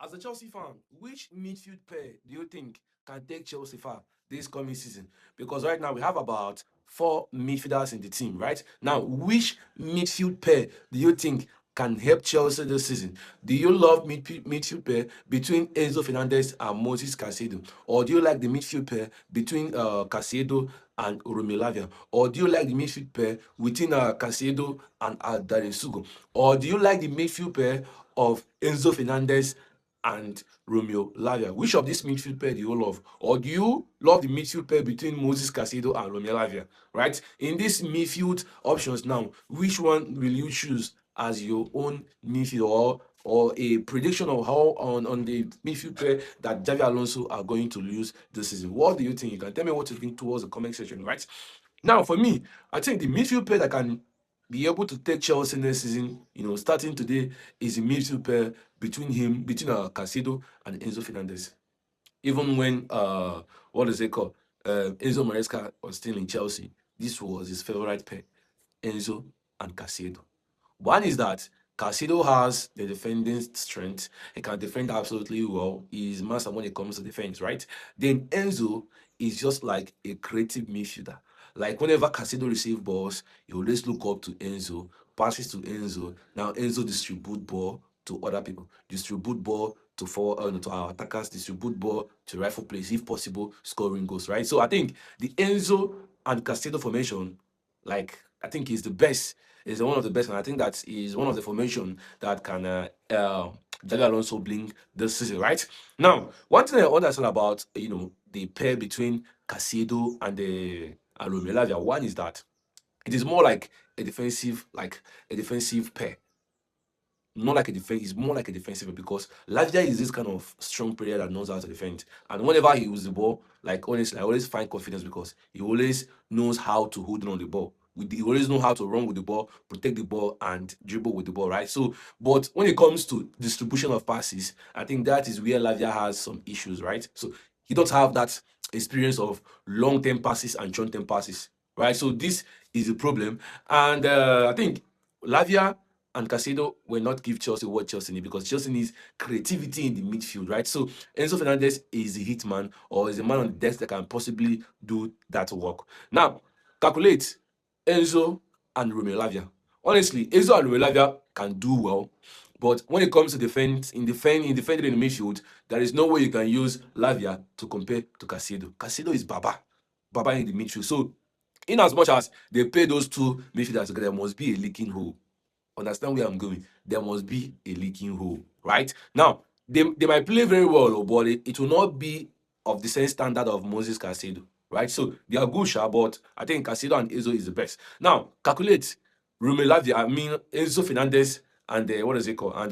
As a Chelsea fan, which midfield pair do you think can take Chelsea far this coming season? Because right now we have about four midfielders in the team, right? Now, which midfield pair do you think can help Chelsea this season? Do you love midfield pair between Enzo Fernandez and Moses Caicedo? Or do you like the midfield pair between Caicedo and Romelu Lavia? Or do you like the midfield pair between Caicedo and Sugo? Or do you like the midfield pair of Enzo Fernandez and Romeo Lavia? Which of this midfield pair do you love? Or do you love the midfield pair between Moses Caicedo and Romeo Lavia? Right? In these midfield options now, which one will you choose as your own midfield, or a prediction of how on the midfield pair that Javi Alonso are going to lose this season? What do you think? You can tell me what you think towards the comment section, right? Now, for me, I think the midfield pair that can be able to take Chelsea next season, starting today, is a midfield pair between Caicedo and Enzo Fernandez. Even when what is it called? Enzo Maresca was still in Chelsea, this was his favorite pair, Enzo and Caicedo. One is that Caicedo has the defending strength. He can defend absolutely well. He's master when it comes to defense, right? Then Enzo is just like a creative midfielder. Like whenever Caicedo receives balls, he always look up to Enzo, passes to Enzo. Now Enzo distribute ball to other people, distribute ball to our attackers, distribute ball to rifle plays, if possible, scoring goals, right? So I think the Enzo and Caicedo formation, like I think is the best, is one of the best, and I think that is one of the formation that can Javi Alonso bring this season, right? Now, one thing I understand about the pair between Caicedo and the and Romelu Lavia, one is that it is more like a defensive pair. Not like a defense, it's more like a defensive because Lavia is this kind of strong player that knows how to defend. And whenever he uses the ball, like honestly, I always find confidence because he always knows how to hold on the ball. He always know how to run with the ball, protect the ball, and dribble with the ball, right? So, but when it comes to distribution of passes, I think that is where Lavia has some issues, right? So he don't have that experience of long-term passes and short-term passes, right? So this is a problem. And I think Lavia and Caicedo will not give Chelsea what Chelsea need, because Chelsea needs creativity in the midfield, right? So Enzo Fernandez is a hitman, or is a man on the desk that can possibly do that work. Now, calculate Enzo and Romelu Lavia. Honestly, Enzo and Romelu Lavia can do well, but when it comes to defending in the midfield, there is no way you can use Lavia to compare to Caicedo. Caicedo is Baba in the midfield. So, in as much as they play those two midfielders together, there must be a leaking hole. Understand where I'm going? There must be a leaking hole, right? Now, they might play very well, but it will not be of the same standard of Moses Caicedo, right? So they are good, but I think Caicedo and Enzo is the best. Now, calculate Romelu Lavia, Enzo Fernandez, and what is it called? And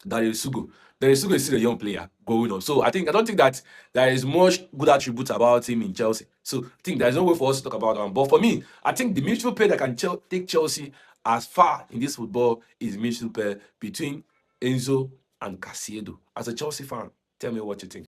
Darius Sugo. Darius Sugo is still a young player going on. So I don't think that there is much good attributes about him in Chelsea. So I think there's no way for us to talk about him. But for me, I think the midfield player that can take Chelsea as far in this football is midfield pair between Enzo and Caicedo. As a Chelsea fan, tell me what you think.